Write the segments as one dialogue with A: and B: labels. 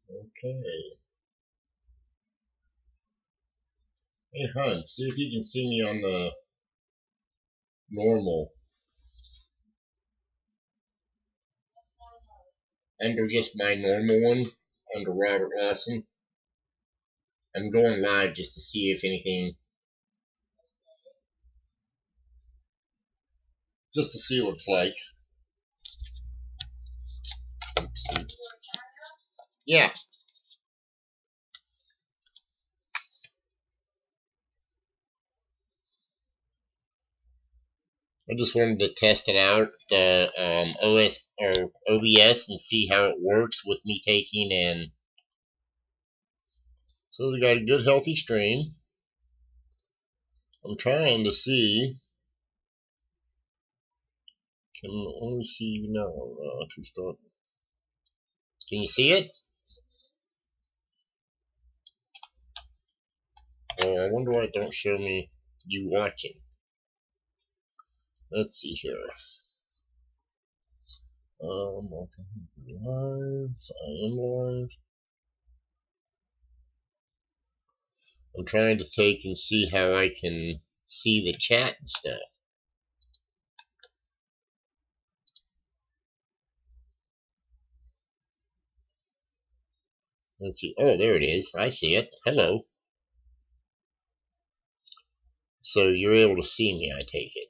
A: Okay. Hey, hon, see if you can see me on the normal. Under just my normal one, under Robert Lawson. I'm going live just to see if anything, just to see what it's like. Oopsie. Yeah, I just wanted to test it out, the OS or OBS, and see how it works with me taking and. So they got a good healthy stream. I'm trying to see. Can only see now. To start. Can you see it? Oh, I wonder why it don't show me you watching. Let's see here. Live. I am live. I'm trying to take and see how I can see the chat and stuff. Let's see. Oh, there it is. I see it. Hello. So you're able to see me, I take it.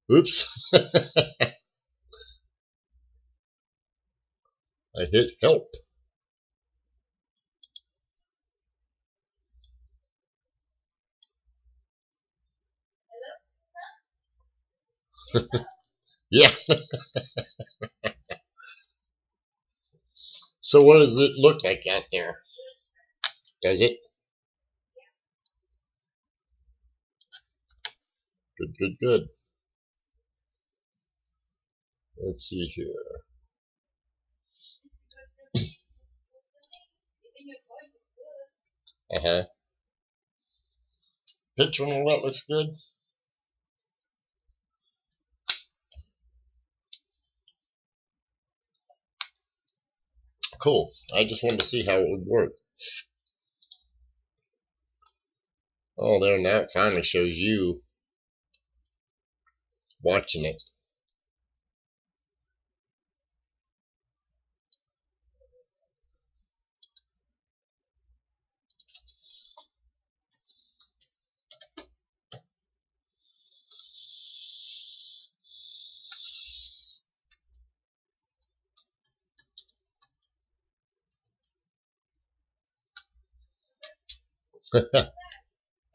A: Oops. I hit help. Yeah. So what does it look like out there? Does it? Good, good, good. Let's see here. Uh-huh. Picture and all that looks good. Cool. I just wanted to see how it would work. Oh, there, now it finally shows you watching it.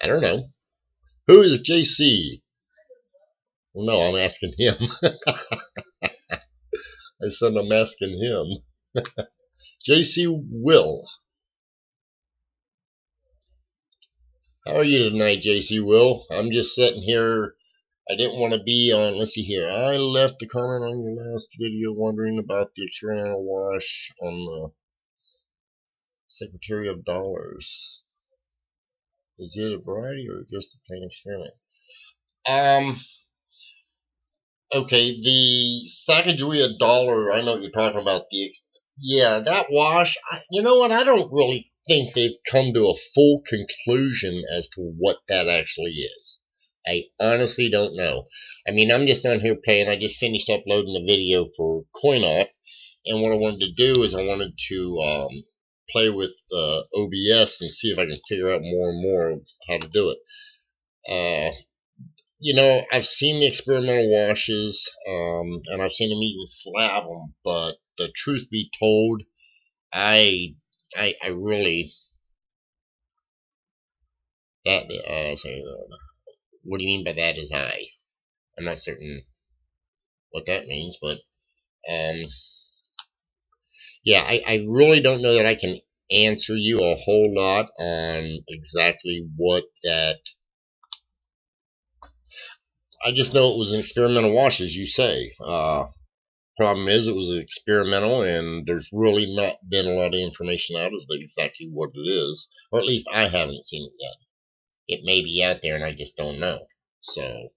A: I don't know. Who is JC? Well, no, I'm asking him. I said I'm asking him. JC Will. How are you tonight, JC Will? I'm just sitting here. I didn't want to be on. Let's see here. I left a comment on your last video wondering about the experimental wash on the Secretary of Dollars. Is it a variety or just a plain experiment? Okay, the Sacagawea dollar, I know what you're talking about. Yeah, that wash, you know what, I don't really think they've come to a full conclusion as to what that actually is. I honestly don't know. I mean, I'm just on here playing. I just finished uploading the video for CoinOff, and what I wanted to do is I wanted to play with OBS and see if I can figure out more and more of how to do it. You know, I've seen the experimental washes, and I've seen them even slab them, but the truth be told, I really, what do you mean by that is I'm not certain what that means, but, yeah, I really don't know that I can answer you a whole lot on exactly what that. I just know it was an experimental wash, as you say. Problem is, it was experimental, and there's really not been a lot of information out as to exactly what it is, or at least I haven't seen it yet. It may be out there, and I just don't know. So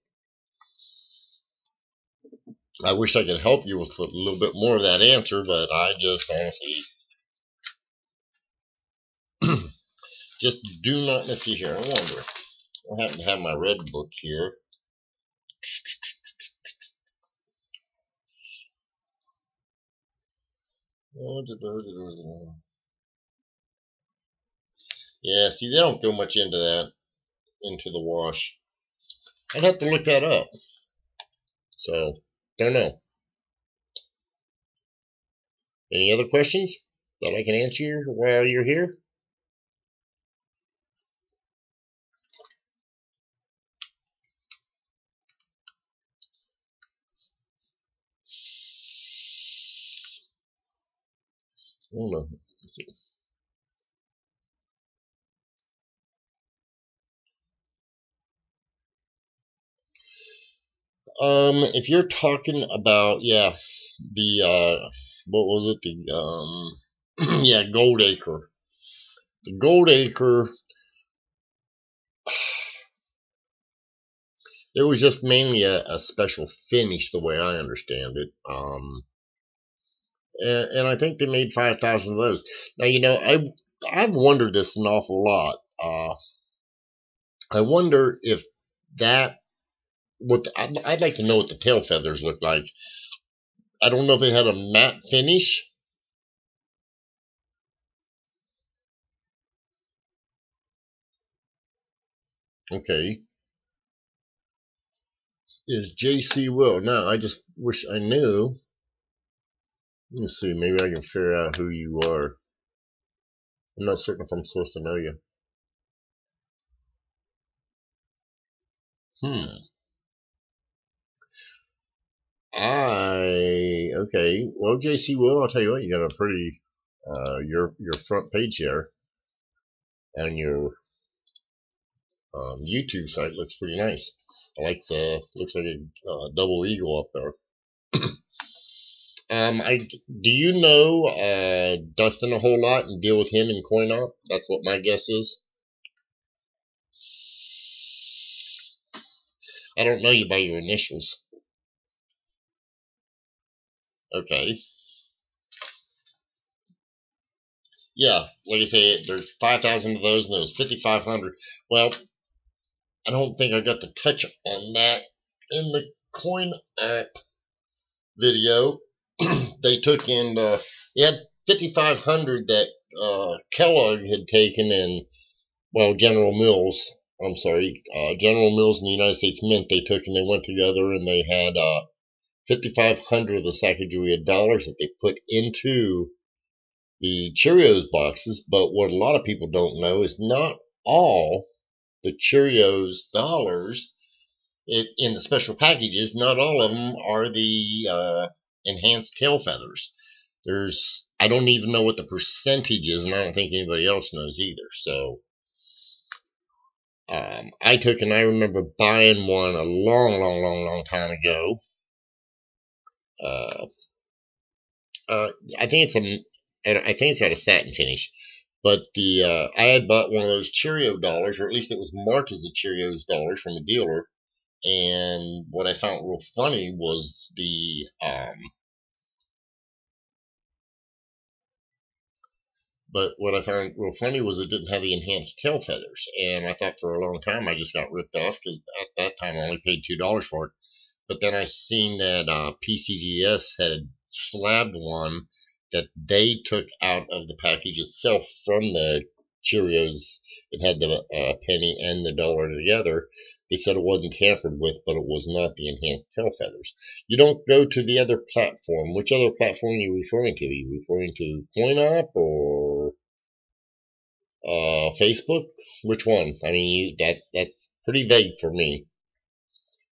A: I wish I could help you with a little bit more of that answer, but I just honestly just do not. Let's see here. I wonder. I happen to have my red book here. Yeah, see, they don't go much into that, into the wash. I'd have to look that up. So, don't know. Any other questions that I can answer while you're here? I don't know. Let's see. If you're talking about, yeah, the what was it? The yeah, Gold Acre. The Gold Acre. It was just mainly a special finish, the way I understand it. And I think they made 5,000 of those. Now, I've wondered this an awful lot. I wonder if that I'd like to know what the tail feathers look like. I don't know if they had a matte finish. Okay. Is JC Will? No, I just wish I knew. Let me see. Maybe I can figure out who you are. I'm not certain if I'm supposed to know you. Okay. Well, JC Will, I'll tell you what. You got a pretty your front page here on your YouTube site looks pretty nice. I like looks like a double eagle up there. Do you know Dustin a whole lot and deal with him in CoinOp? That's what my guess is. I don't know you by your initials. Okay. Yeah, like I say, there's 5,000 of those, and there was 5,500. Well, I don't think I got to touch on that in the CoinOp video. They took in, they had 5,500 that Kellogg had taken, and, well, General Mills in the United States Mint, they took and they went together and they had 5,500 of the Sacagawea dollars that they put into the Cheerios boxes. But what a lot of people don't know is not all the Cheerios dollars in the special packages, not all of them are the enhanced tail feathers. I don't even know what the percentage is, and I don't think anybody else knows either. So I remember buying one a long time ago. I think it's got a satin finish, but I had bought one of those Cheerio dollars, or at least it was marked as a Cheerios dollars from a dealer. And what I found real funny was it didn't have the enhanced tail feathers. And I thought for a long time I just got ripped off because at that time I only paid $2 for it. But then I seen that PCGS had slabbed one that they took out of the package itself from the Cheerios. It had the penny and the dollar together. They said it wasn't tampered with, but it was not the enhanced tail feathers. You don't go to the other platform. Which other platform are you referring to? Are you referring to CoinOp or Facebook? Which one? I mean, that's pretty vague for me.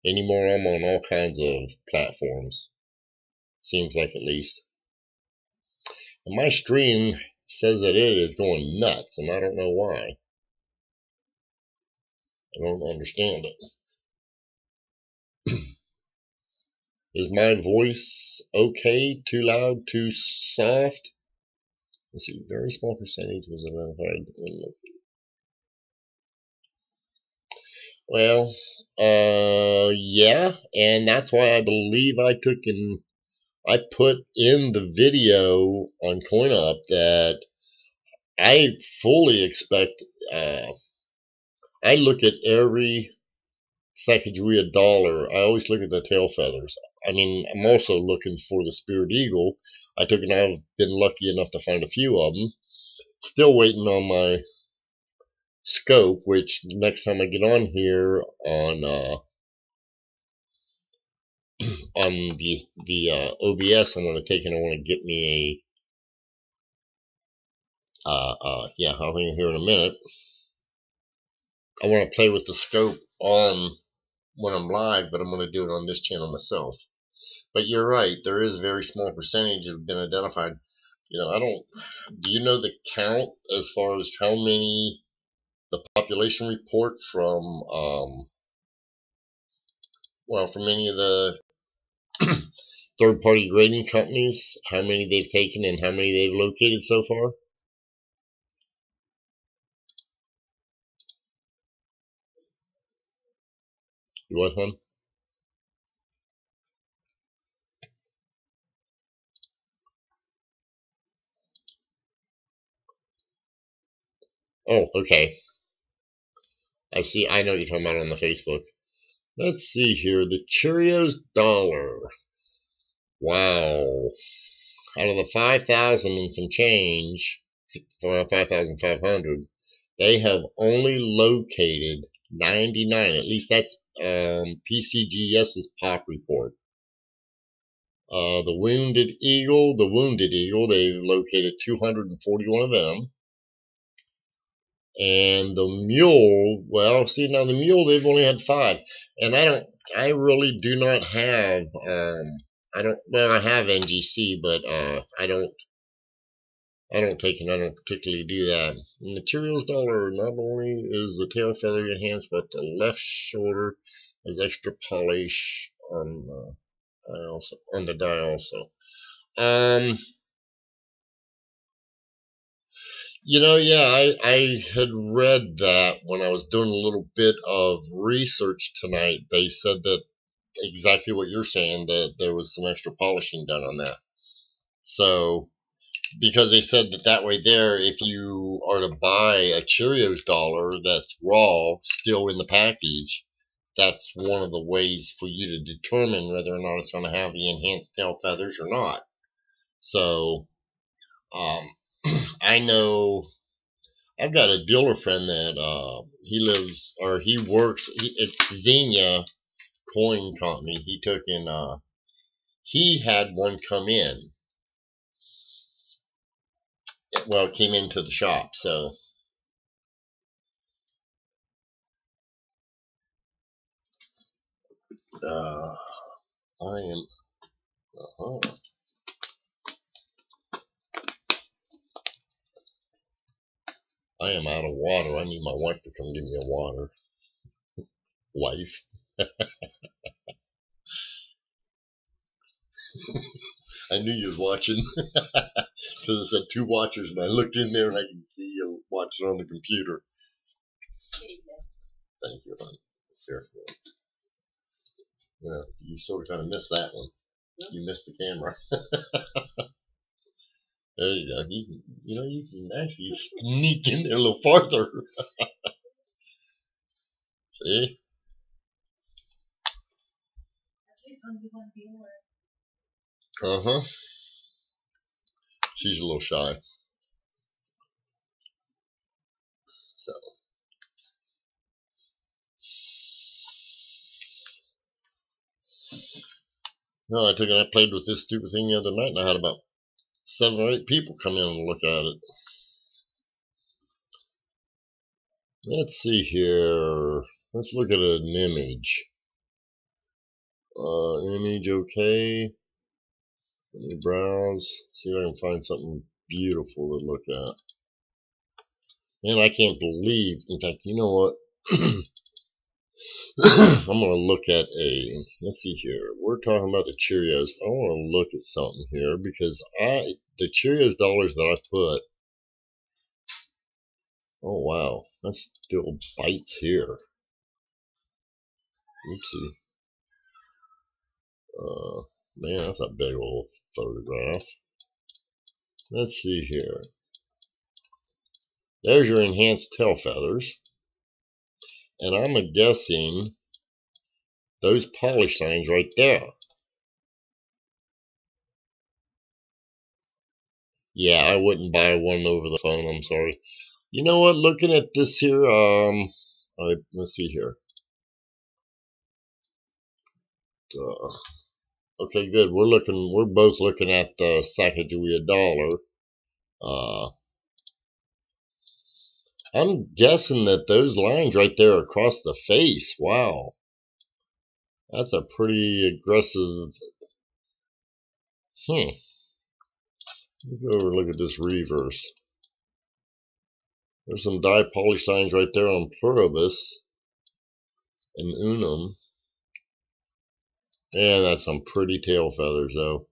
A: Anymore, I'm on all kinds of platforms. Seems like, at least. And my stream says that it is going nuts, and I don't know why. I don't understand it. Is my voice okay? Too loud? Too soft? Let's see. Very small percentage was identified. Well, yeah, and that's why I believe I put in the video on CoinUp that I fully expect. I look at every Sacagawea dollar. I always look at the tail feathers. I mean, I'm also looking for the Spirit Eagle. I've been lucky enough to find a few of them. Still waiting on my scope, which next time I get on here on the OBS, I'm going to take and I want to get me yeah, I'll be here in a minute. I want to play with the scope on when I'm live, but I'm going to do it on this channel myself. But you're right, there is a very small percentage that have been identified. You know, do you know the count as far as how many, the population report from, well, from any of the third-party grading companies, how many they've taken and how many they've located so far? You what, hon? Oh, okay. I see. I know what you're talking about on the Facebook. Let's see here. The Cheerios dollar. Wow. Out of the 5,000 and some change, 5,500, they have only located 99. At least that's PCGS's pop report. The Wounded Eagle, they've located 241 of them. And the Mule, well, see, now the Mule, they've only had 5. And I really do not have, I have NGC, but I don't take and I don't particularly do that. And the Cheerios dollar, not only is the tail feather enhanced, but the left shoulder has extra polish on the die also. You know, yeah, I had read that when I was doing a little bit of research tonight. They said that exactly what you're saying, that there was some extra polishing done on that. So, because they said that way there, if you are to buy a Cheerios dollar that's raw, still in the package, that's one of the ways for you to determine whether or not it's going to have the enhanced tail feathers or not. So, I know I've got a dealer friend that he works. It's Xenia Coin Company. He took in. He had one come in. Well, it came into the shop. So I am. I am out of water. I need my wife to come give me a water. Wife. I knew you was watching. Because it said 2 watchers, and I looked in there and I can see you watching on the computer. Thank you, honey. Careful. Well, you sort of kind of missed that one. You missed the camera. There you go. You can actually sneak in there a little farther. See? Uh-huh. She's a little shy. So. No, I played with this stupid thing the other night, and I had about 7 or 8 people come in and look at it. Let's see here. Let's look at an image. Image okay. Let me browse. See if I can find something beautiful to look at. And I can't believe, in fact, you know what? I'm going to look at let's see here. We're talking about the Cheerios. I want to look at something here because the Cheerios dollars that I put, oh wow, that still bites here. Oopsie. Man, that's a big old photograph. Let's see here. There's your enhanced tail feathers. And I'm guessing those polish lines right there. Yeah, I wouldn't buy one over the phone, I'm sorry. You know what, looking at this here, let's see here. Okay, good. We're both looking at the Sacagawea dollar. I'm guessing that those lines right there across the face, wow. That's a pretty aggressive, Let's go over and look at this reverse. There's some dye polish lines right there on Pluribus and Unum. And that's some pretty tail feathers, though.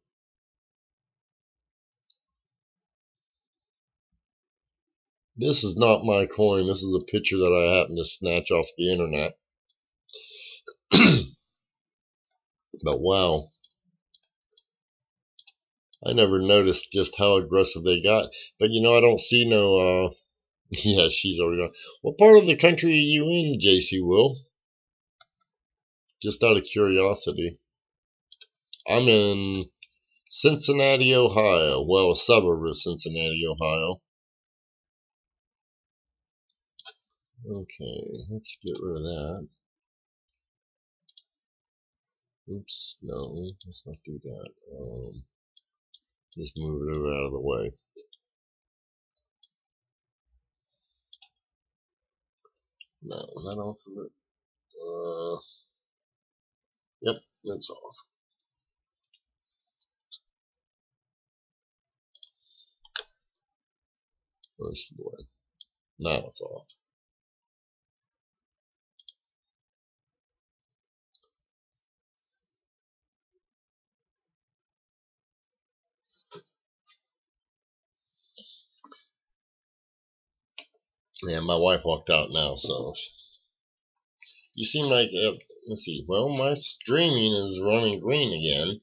A: This is not my coin. This is a picture that I happened to snatch off the internet. But wow. I never noticed just how aggressive they got. But you know, I don't see no, yeah, she's already gone. What part of the country are you in, JC Will? Just out of curiosity. I'm in Cincinnati, Ohio. Well, a suburb of Cincinnati, Ohio. Okay, let's get rid of that. Oops, no, let's not do that. Just move it over out of the way. No, is that off of it? Yep, that's off. Where's the way? Now it's off. Yeah, my wife walked out now, so you seem like, let's see, well, my streaming is running green again.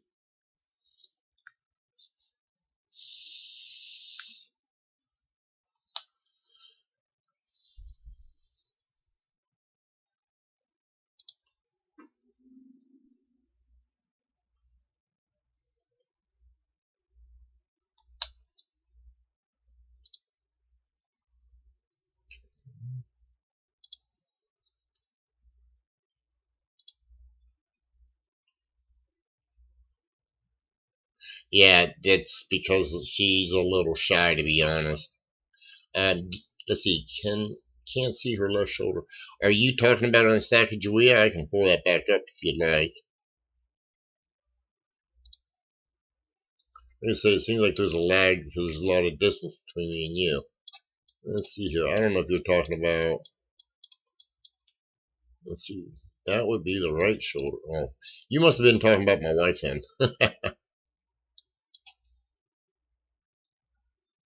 A: Yeah, that's because she's a little shy, to be honest. And let's see, can't see her left shoulder. Are you talking about on Sacagawea? I can pull that back up if you'd like. Like I say, it seems like there's a lag because there's a lot of distance between me and you. Let's see here. I don't know if you're talking about. Let's see. That would be the right shoulder. Oh, you must have been talking about my wife's hand.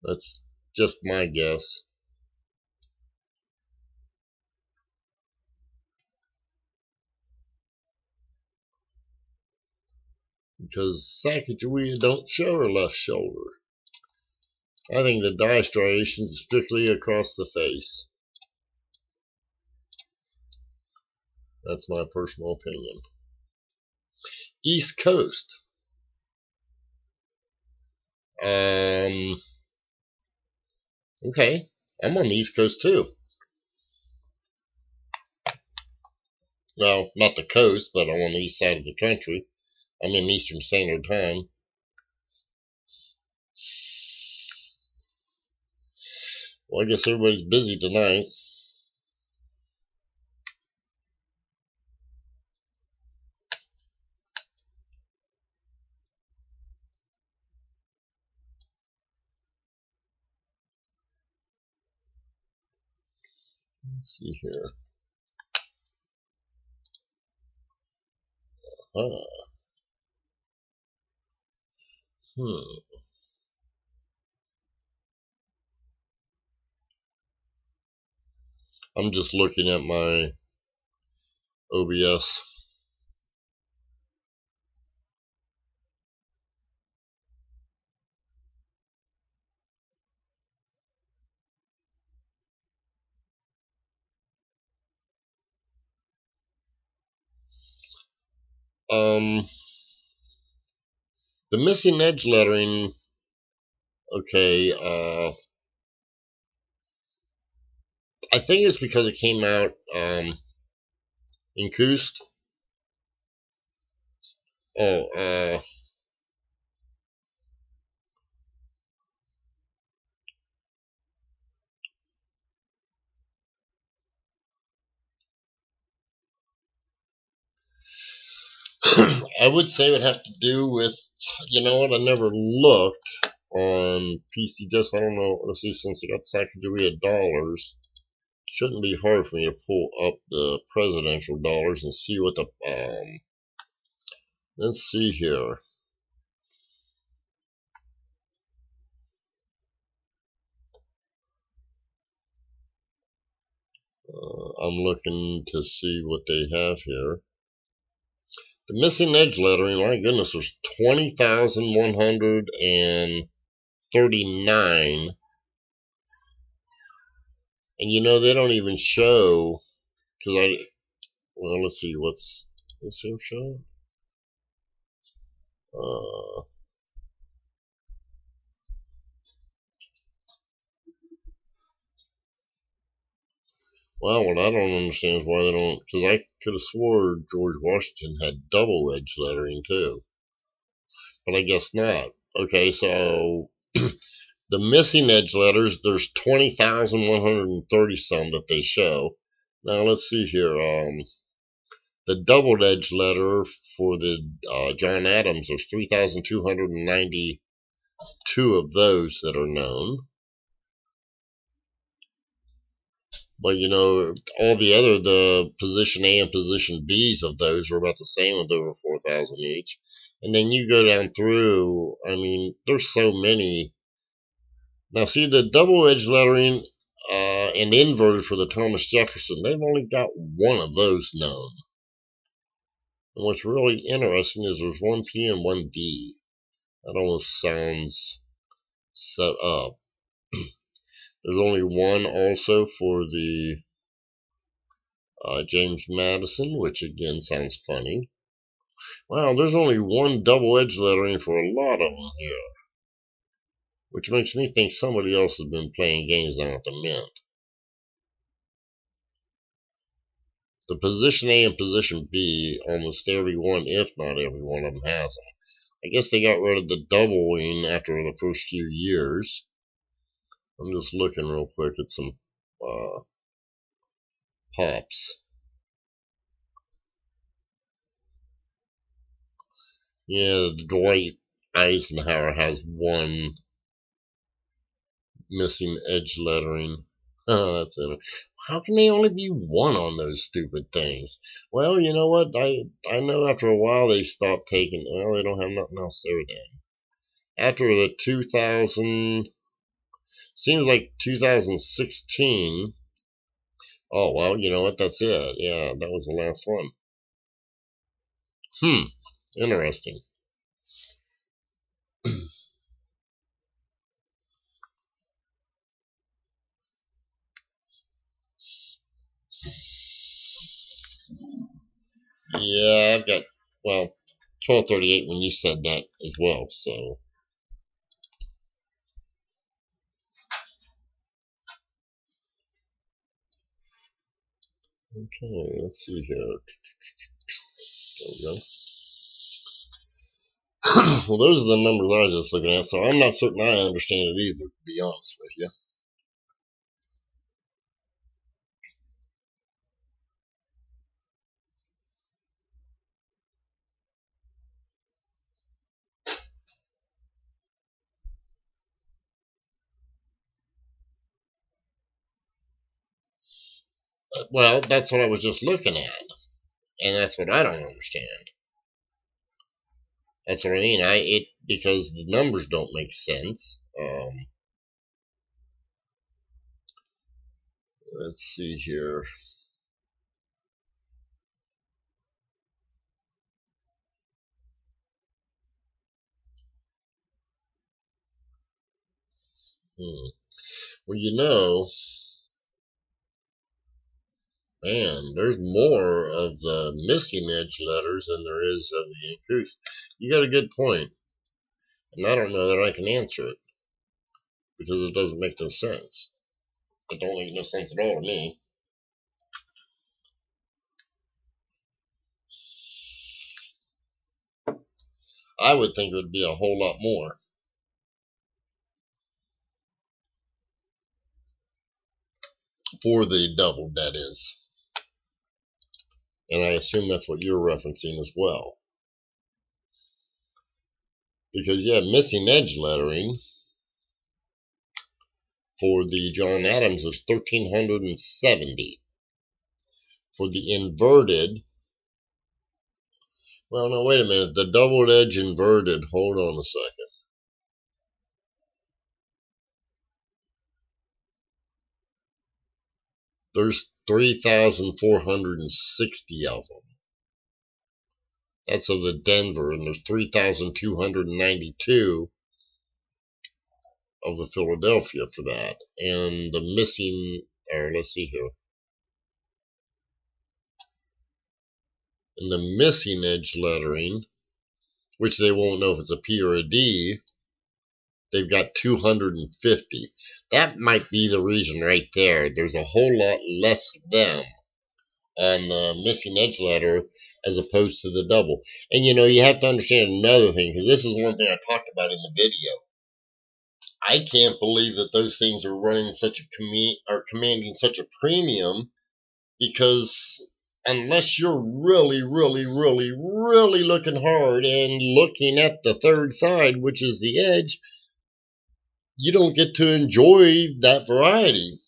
A: That's just my guess. Because Sacagawea don't show her left shoulder. I think the dye striations is strictly across the face. That's my personal opinion. East Coast. Okay. I'm on the East Coast too. Well, not the coast, but I'm on the east side of the country. I'm in Eastern Standard Time. Well, I guess everybody's busy tonight. Let's see here. Huh. I'm just looking at my OBS. The missing edge lettering. Okay. I think it's because it came out in Koost. Oh, I would say it would have to do with, you know what, I never looked on PC Just, I don't know, let's see, since I got Sacagawea dollars, shouldn't be hard for me to pull up the presidential dollars and see what the, let's see here. I'm looking to see what they have here. The missing edge lettering, my goodness, there's 20,139. And you know, they don't even show, because well, let's see, what's here show? Well, what I don't understand is why they don't, because I could have swore George Washington had double edge lettering too. But I guess not. Okay, so the missing edge letters, there's 20,130 some that they show. Now let's see here. The double edge letter for the John Adams, there's 3,292 of those that are known. But you know, all the other, the position A and position B's of those are about the same, with over 4,000 each. And then you go down through, I mean, there's so many. Now see, the double edge lettering and inverted for the Thomas Jefferson, they've only got one of those known. And what's really interesting is there's one P and one D. That almost sounds set up. There's only one also for the James Madison, which again sounds funny. Wow, there's only one double edge lettering for a lot of them here. Which makes me think somebody else has been playing games down at the Mint. The position A and position B, almost every one, if not every one of them, has them. I guess they got rid of the doubling after the first few years. I'm just looking real quick at some pops. Yeah, Dwight Eisenhower has one missing edge lettering. Oh, that's it. How can they only be one on those stupid things? Well, you know what? I know after a while they stopped taking. Well, they don't have nothing else there then. After the 2000, seems like 2016. Oh well, you know what? That's it. Yeah, that was the last one. Interesting. Yeah, I've got, well, 1238 when you said that as well, so. Okay, let's see here. There we go. Well, those are the numbers I was just looking at, so I'm not certain I understand it either, to be honest with you. Well, that's what I was just looking at, and that's what I don't understand. That's what I mean. Because the numbers don't make sense. Let's see here. Well, man, there's more of the missing edge letters than there is of the increased. You got a good point, and I don't know that I can answer it because it doesn't make no sense. It don't make no sense at all to me. I would think it would be a whole lot more. For the double, that is. And I assume that's what you're referencing as well. Because, yeah, missing edge lettering for the John Adams was 1,370. For the inverted, well, no, wait a minute. The double edge inverted, hold on a second. There's 3,460 of them. That's of the Denver, and there's 3,292 of the Philadelphia for that. And the missing, or let's see here. And the missing edge lettering, which they won't know if it's a P or a D, they've got 250. That might be the reason right there. There's a whole lot less of them on the missing edge letter as opposed to the double. And you have to understand another thing, because this is one thing I talked about in the video. I can't believe that those things are running such a commanding such a premium, because unless you're really, really, really, really looking hard and looking at the third side, which is the edge, you don't get to enjoy that variety.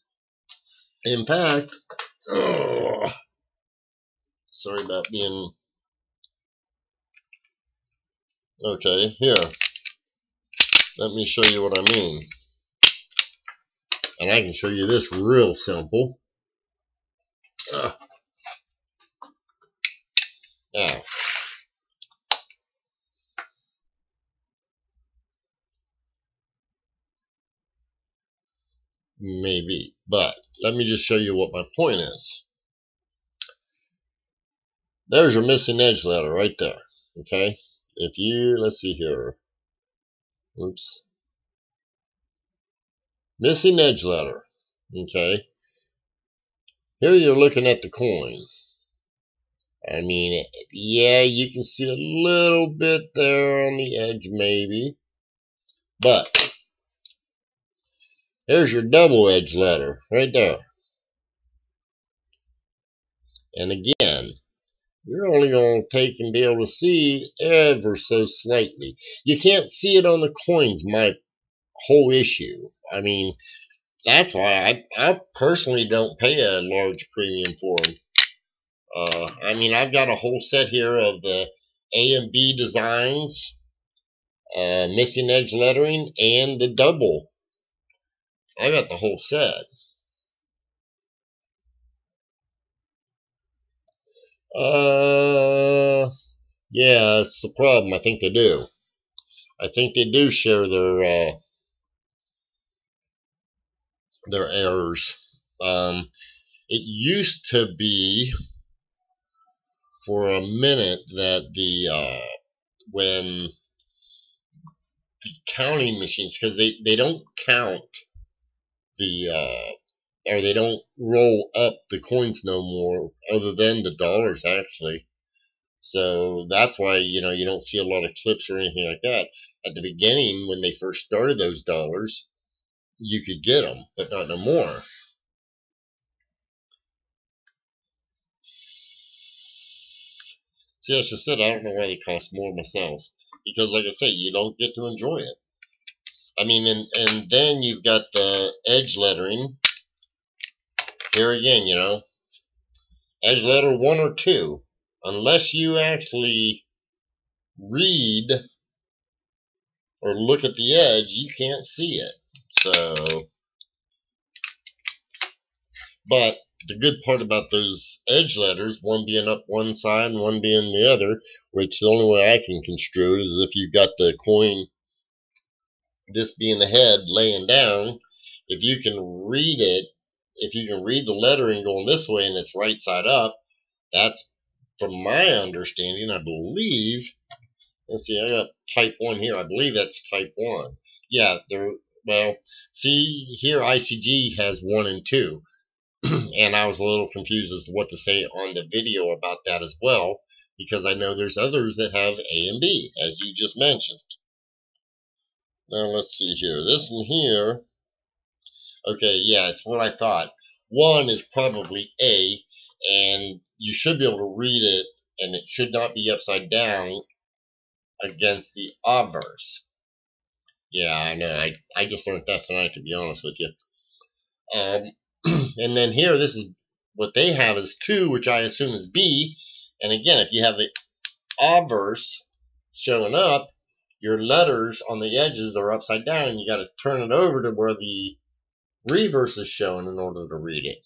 A: In fact, sorry about being... Okay, here. Let me show you what I mean. And I can show you this real simple. Now, maybe, but let me just show you what my point is. There's your missing edge letter right there. Okay, if you, let's see here. Oops. Missing edge letter. Okay. Here you're looking at the coin. I mean, yeah, you can see a little bit there on the edge maybe. But there's your double edge letter right there. And again, you're only going to take and be able to see ever so slightly. You can't see it on the coins, my whole issue. I mean, that's why I personally don't pay a large premium for them. I mean, I've got a whole set here of the A and B designs, missing edge lettering, and the double. I got the whole set. Yeah, it's the problem. I think they do. I think they do share their errors. It used to be for a minute that when the counting machines, because they don't count or they don't roll up the coins no more, other than the dollars actually. So that's why you don't see a lot of clips or anything like that. At the beginning, when they first started those dollars, you could get them, but not no more. See, as I said, I don't know why they cost more myself. Because, like I say, you don't get to enjoy it. I mean, and then you've got the edge lettering. Here again, edge letter 1 or 2. Unless you actually read or look at the edge, you can't see it. So, but the good part about those edge letters, one being up one side and one being the other, which the only way I can construe it is if you got the coin, this being the head, laying down, if you can read it, if you can read the lettering going this way and it's right side up, that's, from my understanding, I believe, let's see, I got type 1 here. I believe that's type 1. Yeah, well, see, here ICG has 1 and 2. And I was a little confused as to what to say on the video about that as well, because I know there's others that have A and B, as you just mentioned. Now, let's see here. This one here, okay, yeah, it's what I thought. 1 is probably A, and you should be able to read it, and it should not be upside down against the obverse. Yeah, I know. I just learned that tonight, to be honest with you. And then here, this is what they have is 2, which I assume is B. And again, if you have the obverse showing up, your letters on the edges are upside down. You got to turn it over to where the reverse is shown in order to read it.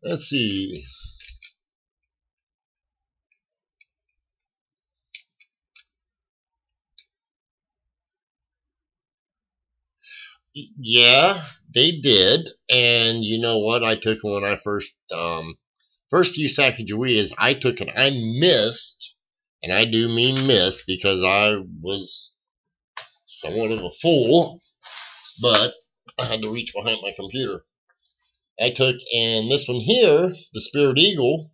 A: Let's see. Yeah, they did. And you know what? I took it when I first few Sacagaweas, I took it. I missed, and I do mean missed because I was somewhat of a fool, but I had to reach behind my computer. I took, and this one here, the Spirit Eagle,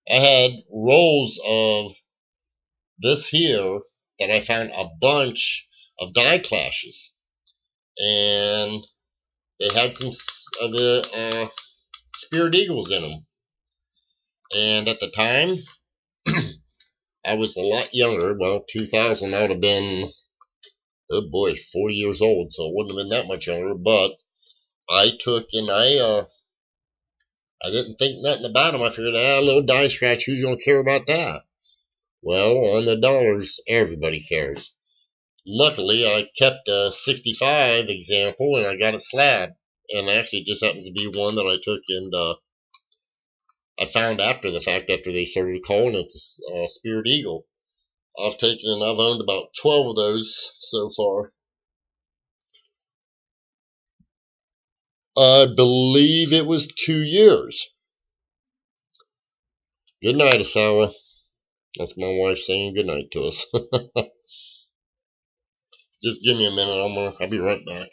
A: I had rolls of this here that I found a bunch of die clashes. And they had some of the Spirit Eagles in them. And at the time, I was a lot younger. Well, 2000, I would have been, oh boy, 40 years old, so it wouldn't have been that much younger. But I took and I didn't think nothing about them. I figured, a little die scratch, who's going to care about that? Well, on the dollars, everybody cares. Luckily, I kept a 65 example, and I got it slabbed. And actually, it just happens to be one that I took and I found after the fact, after they started calling it the Spirit Eagle. I've taken and I've owned about 12 of those so far. I believe it was 2 years. Good night, Asawa. That's my wife saying good night to us. Just give me a minute. I'll be right back.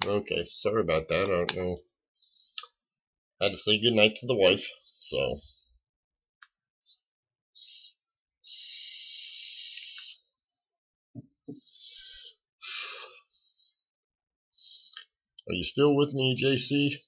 A: Okay, sorry about that. I don't know. I had to say good night to the wife, so. Are you still with me, JC?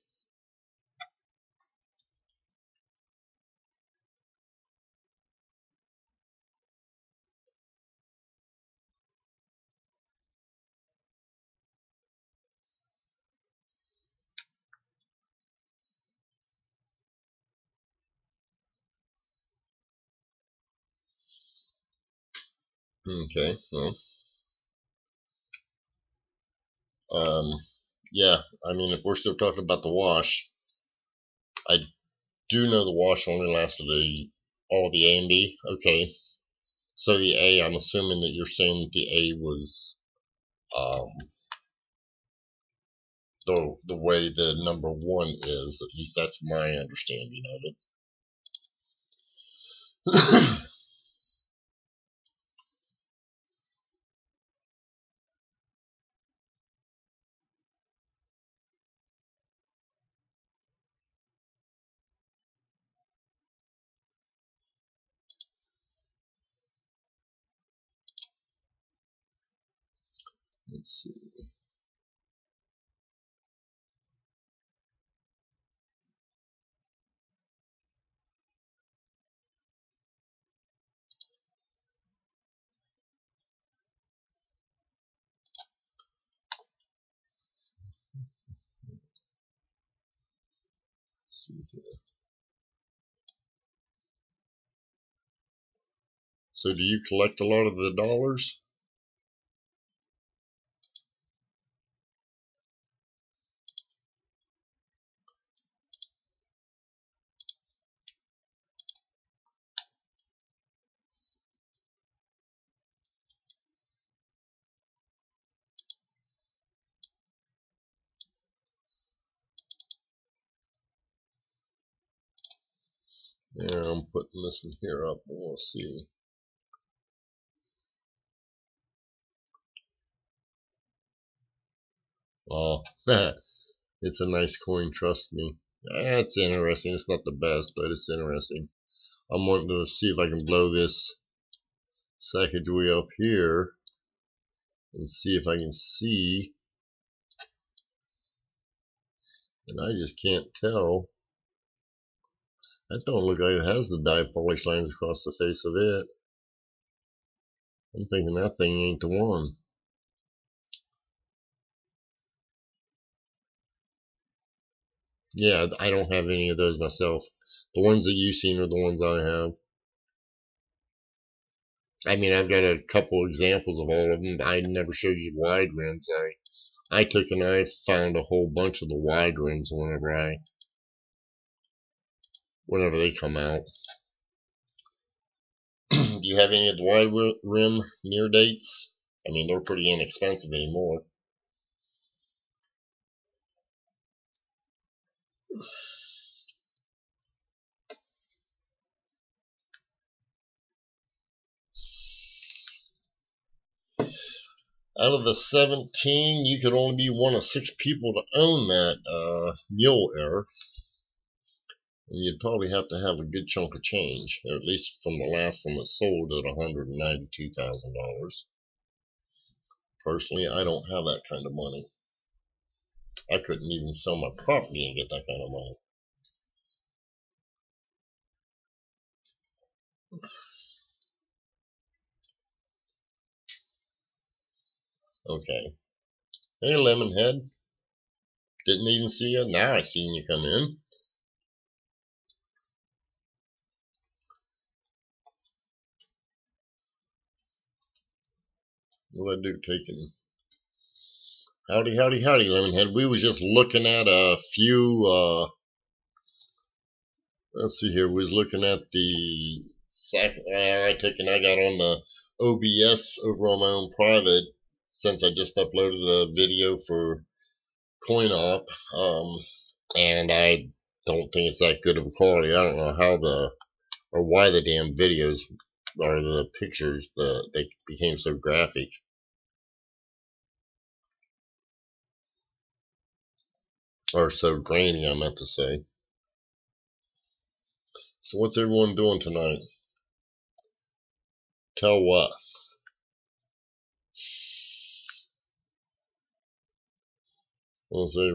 A: Okay, well, yeah, I mean, if we're still talking about the wash, I do know the wash only lasted all the A and B. Okay, so the A, I'm assuming that you're saying that the A was the way the number one is. At least that's my understanding of it. Let's see. Let's see here. So do you collect a lot of the dollars? Yeah, I'm putting this one here up. We'll see. Oh, it's a nice coin, trust me. That's interesting. It's not the best, but it's interesting. I'm wanting to see if I can blow this Sacagawea up here and see if I can see. And I just can't tell. That don't look like it has the dye polish lines across the face of it. I'm thinking that thing ain't the one. Yeah, I don't have any of those myself. The ones that you've seen are the ones I have. I mean, I've got a couple examples of all of them. I never showed you wide rims. I took and I found a whole bunch of the wide rims whenever they come out. Do you have any of the wide rim near dates? I mean, they're pretty inexpensive anymore. Out of the 17, you could only be one of 6 people to own that mule error. And you'd probably have to have a good chunk of change, at least from the last one that sold at $192,000. Personally, I don't have that kind of money. I couldn't even sell my property and get that kind of money. Okay. Hey, Lemonhead. Didn't even see you. Now I seen you come in. What I do taking? Howdy, howdy, howdy, Lemonhead. We was just looking at a few, let's see here. We was looking at the I got on the OBS over on my own private since I just uploaded a video for CoinOp. And I don't think it's that good of a quality. I don't know how or why the damn videos or the pictures, they became so graphic. Or so grainy, I meant to say. So what's everyone doing tonight? Tell what? I'll say,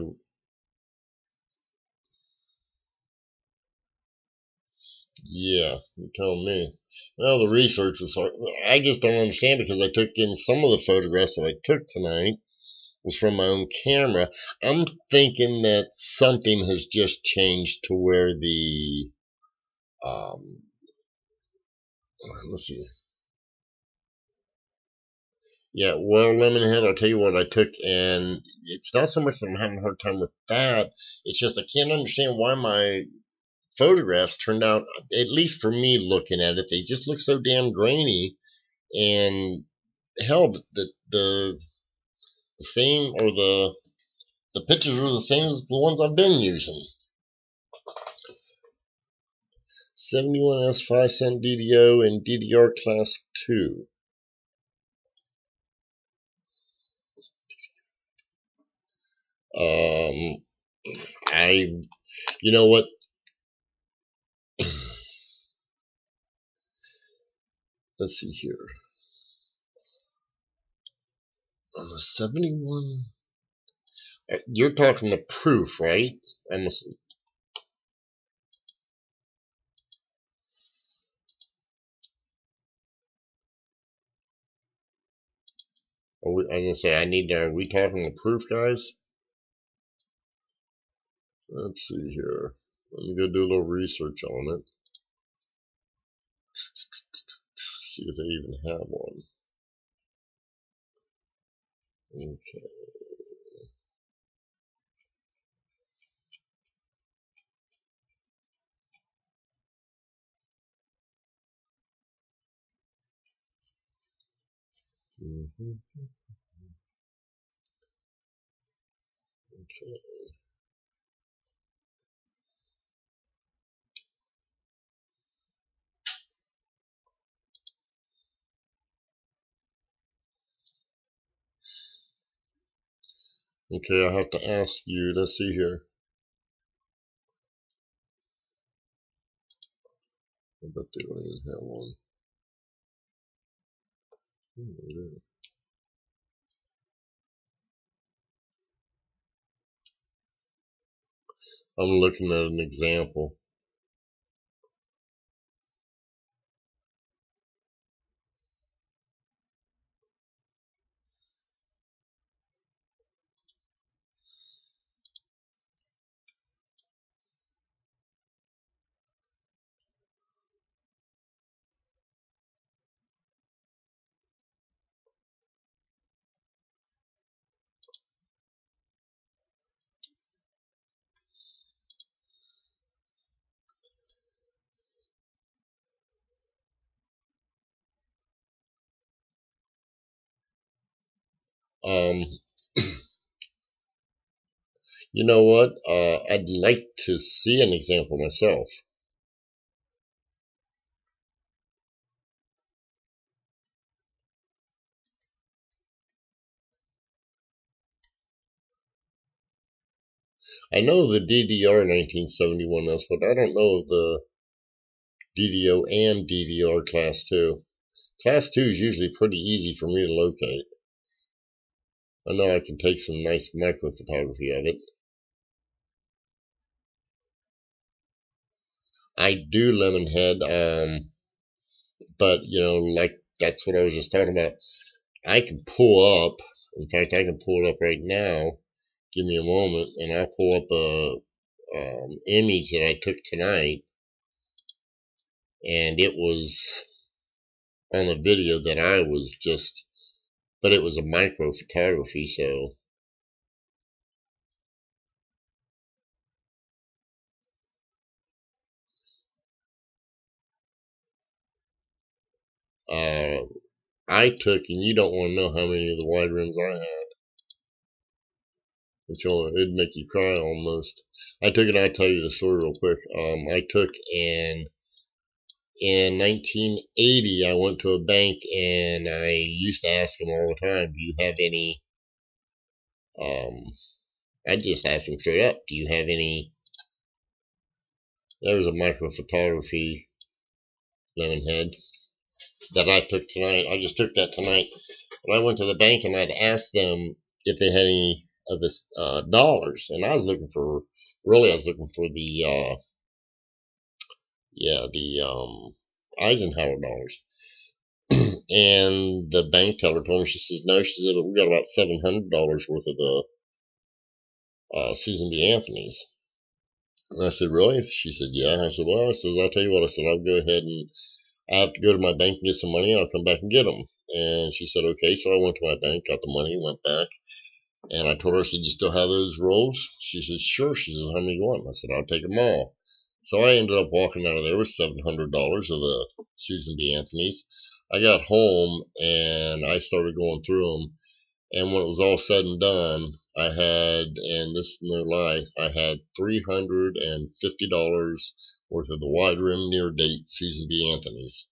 A: yeah, you tell me. Well, the research was hard. I just don't understand because I took in some of the photographs that I took tonight was from my own camera. I'm thinking that something has just changed to where the, let's see. Yeah, well, Lemonhead, I'll tell you what I took, and it's not so much that I'm having a hard time with that. It's just I can't understand why my photographs turned out, at least for me looking at it, they just look so damn grainy. And hell, the same, or the pictures were the same as the ones I've been using. 71S 5 cent DDO and DDR class 2. You know what? Let's see here. On the 71, you're talking the proof, right? I'm gonna say are we talking the proof, guys? Let's see here. Let me go do a little research on it. See if they even have one. Okay. Okay. Okay, I have to ask you. Let's see here. I bet they don't even have one. I'm looking at an example. Um, you know what? I'd like to see an example myself. I know the DDR 1971S, but I don't know the DDO and DDR Class 2. Class 2 is usually pretty easy for me to locate. I know I can take some nice micro photography of it. I do Lemonhead, but like that's what I was just talking about. I can pull up. In fact, I can pull it up right now. Give me a moment, and I'll pull up a image that I took tonight, and it was on a video that I was just, but it was a micro photography, so I took, and you don't want to know how many of the wide rims I had. It'd make you cry almost. I took, and I'll tell you the story real quick. I took, and in 1980, I went to a bank, and I used to ask them all the time, do you have any, I just asked them straight up, do you have any, there was a micro photography Lemonhead that I took tonight. I just took that tonight. But I went to the bank and I'd asked them if they had any of his dollars, and I was looking for the Eisenhower dollars. And the bank teller told me, she says, no, she said, but we got about $700 worth of the Susan B. Anthony's. And I said, really? She said, yeah. I said, well, I'll tell you what, I said, I'll go ahead and I have to go to my bank and get some money, and I'll come back and get them. And she said, okay. So I went to my bank, got the money, went back, and I told her, I said, you still have those rolls? She said, sure. She said, how many you want? I said, I'll take them all. So I ended up walking out of there with $700 of the Susan B. Anthony's. I got home and I started going through them. And when it was all said and done, I had, and this is no lie, I had $350 worth of the wide rim near date Susan B. Anthony's.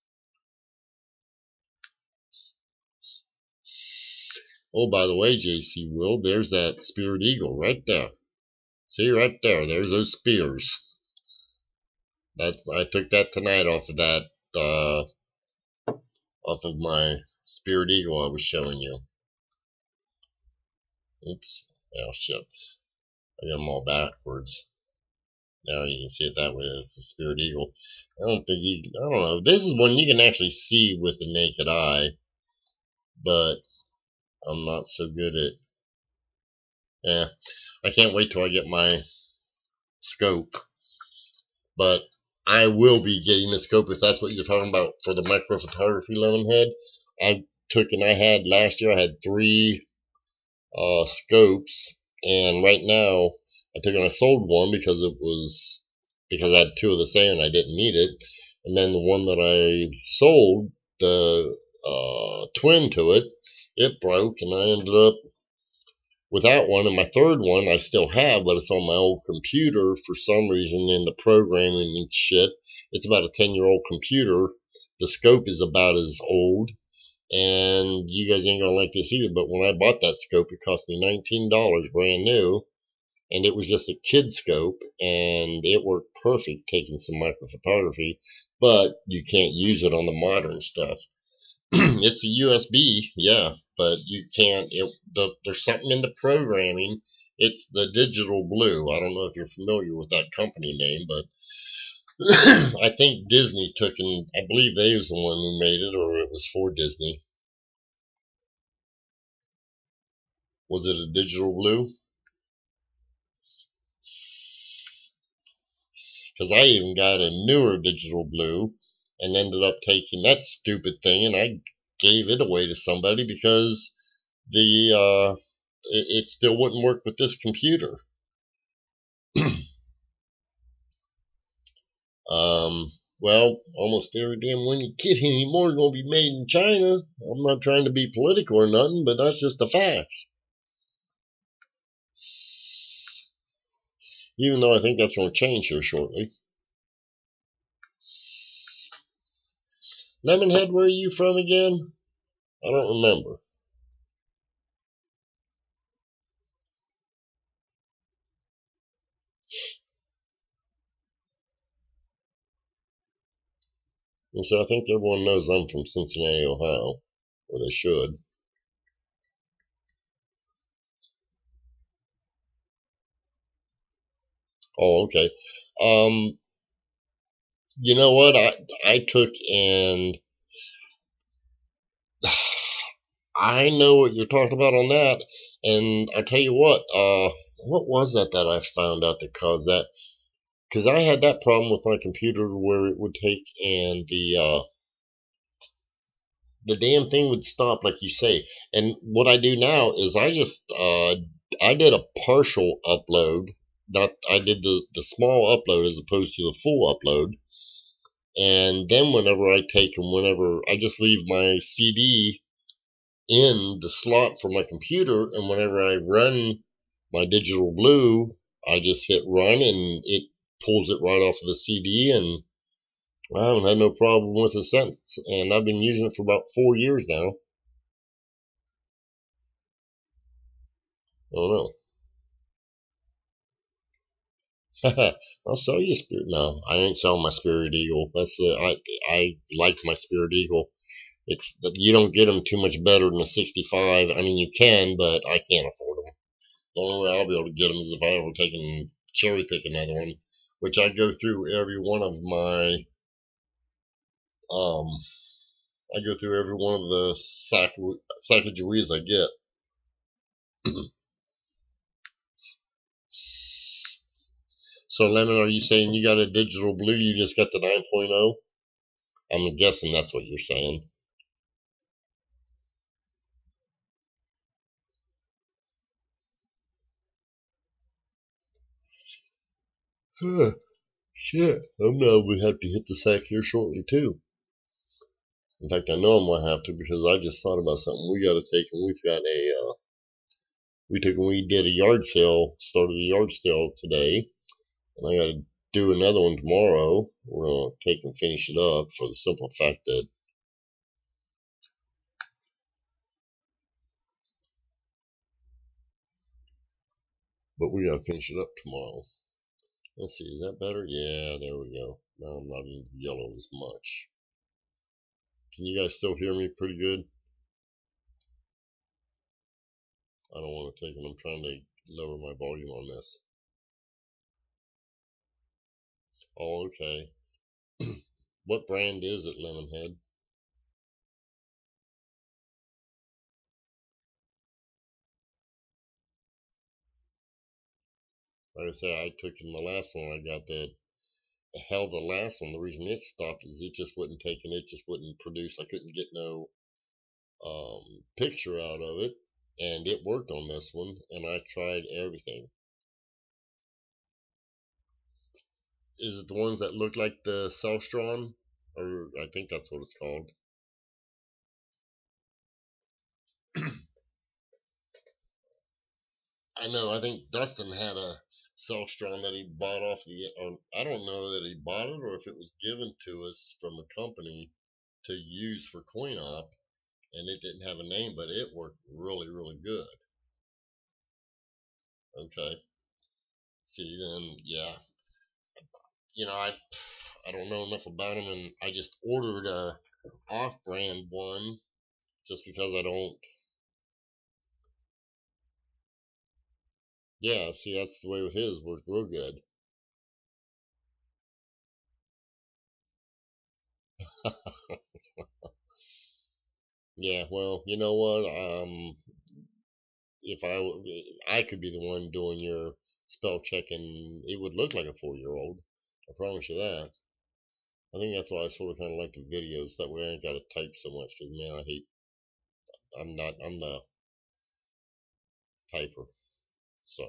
A: Oh, by the way, JC Will, there's that Spirit Eagle right there. See, right there, there's those spears. I took that tonight off of that, off of my Spirit Eagle I was showing you. Oops. Oh, shit. I got them all backwards. Now you can see it that way. It's the Spirit Eagle. I don't know. This is one you can actually see with the naked eye, but I'm not so good at. Yeah, I can't wait till I get my scope. But I will be getting the scope if that's what you're talking about for the micro photography lemon head. I had last year, I had 3 scopes, and right now I took and I sold one because I had 2 of the same and I didn't need it. And then the one that I sold, the twin to it, it broke, and I ended up without one. And my third one I still have, but it's on my old computer for some reason in the programming and shit. It's about a 10-year-old computer. The scope is about as old. And you guys ain't gonna like this either, but when I bought that scope, it cost me $19 brand new, and it was just a kid scope, and it worked perfect taking some micro photography, but you can't use it on the modern stuff. It's a USB, yeah, but you can't. There's something in the programming. It's the Digital Blue. I don't know if you're familiar with that company name, but I think Disney took, and I believe they was the one who made it, or it was for Disney. Was it a Digital Blue? Because I even got a newer Digital Blue and ended up taking that stupid thing, and I gave it away to somebody because it still wouldn't work with this computer. Well, almost every damn one you get anymore is going to be made in China. I'm not trying to be political or nothing, but that's just the facts. Even though I think that's going to change here shortly. Lemonhead, where are you from again? I don't remember. And so I think everyone knows I'm from Cincinnati, Ohio. Or they should. Oh, okay. You know what? I took and I know what you're talking about on that. And I tell you what was that I found out that caused that? Because I had that problem with my computer where it would take and the damn thing would stop, like you say. And what I do now is I just I did a partial upload. I did the small upload as opposed to the full upload. And then whenever I just leave my CD in the slot for my computer, and whenever I run my Digital Blue, I just hit run and it pulls it right off of the CD, and I haven't had no problem with it since. And I've been using it for about 4 years now. I don't know. I'll sell you a Spirit. No, I ain't selling my Spirit Eagle. I like my Spirit Eagle. You don't get them too much better than a 65. I mean, you can, but I can't afford them. The only way I'll be able to get them is if I ever take and cherry pick another one, which I go through every one of my I go through every one of the Sacagaweas I get. So, Lemon, are you saying you got a digital blue? You just got the 9.0? I'm guessing that's what you're saying. Huh, shit. I'm now we have to hit the sack here shortly, too. In fact, I know I'm going to have to because I just thought about something we got to take, and we've got we did a yard sale, started a yard sale today, and I got to do another one tomorrow. We're going to take and finish it up for the simple fact that but we got to finish it up tomorrow. Let's see, is that better? Yeah, there we go. Now I'm not in yellow as much. Can you guys still hear me pretty good? I don't want to take it. I'm trying to lower my volume on this. Oh, okay. What brand is it, Lemonhead? Like I said, I took in the last one. I got that. Hell, the last one, the reason it stopped is it just wouldn't take and it just wouldn't produce. I couldn't get no picture out of it, and it worked on this one, and I tried everything. Is it the ones that look like the Celstron? Or I think that's what it's called. I know, I think Dustin had a Celstron that he bought off or I don't know that he bought it or if it was given to us from the company to use for coin op, and it didn't have a name, but it worked really, really good. Okay. See, then, yeah. I don't know enough about them, and I just ordered a off-brand one just because I don't. Yeah, see, that's the way with his. Worked real good. Yeah, well, you know what? If I could be the one doing your spell check, and it would look like a 4-year-old. I promise you that. I think that's why I sort of kind of like the videos. That way I ain't got to type so much. Because man, I hate. I'm the typer. So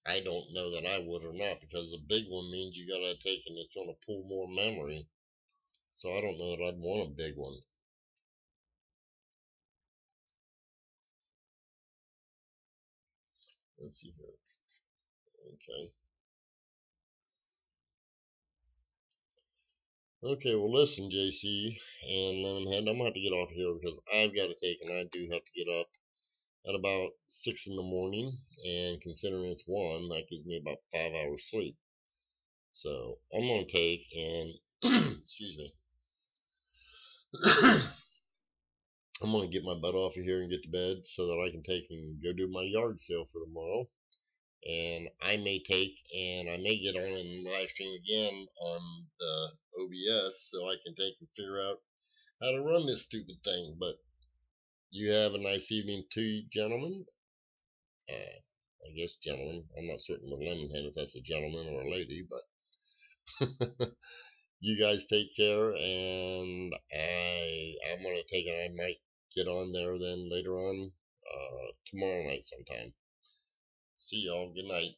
A: I don't know that I would or not because the big one means you gotta take and it's gonna pull more memory. So I don't know that I'd want a big one. Let's see here. Okay. Okay, well listen, JC and Lemonhead, I'm gonna have to get off here because I've got to take and I do have to get up at about 6 in the morning, and considering it's 1, that gives me about 5 hours sleep. So I'm gonna take and excuse me. I'm gonna get my butt off of here and get to bed so that I can take and go do my yard sale for tomorrow. And I may get on and live stream again on the OBS so I can take and figure out how to run this stupid thing. But you have a nice evening too, gentlemen. I guess gentlemen. I'm not certain with Lemonhead if that's a gentleman or a lady, but you guys take care, and I'm gonna take it. I might get on there then later on tomorrow night sometime. See y'all. Good night.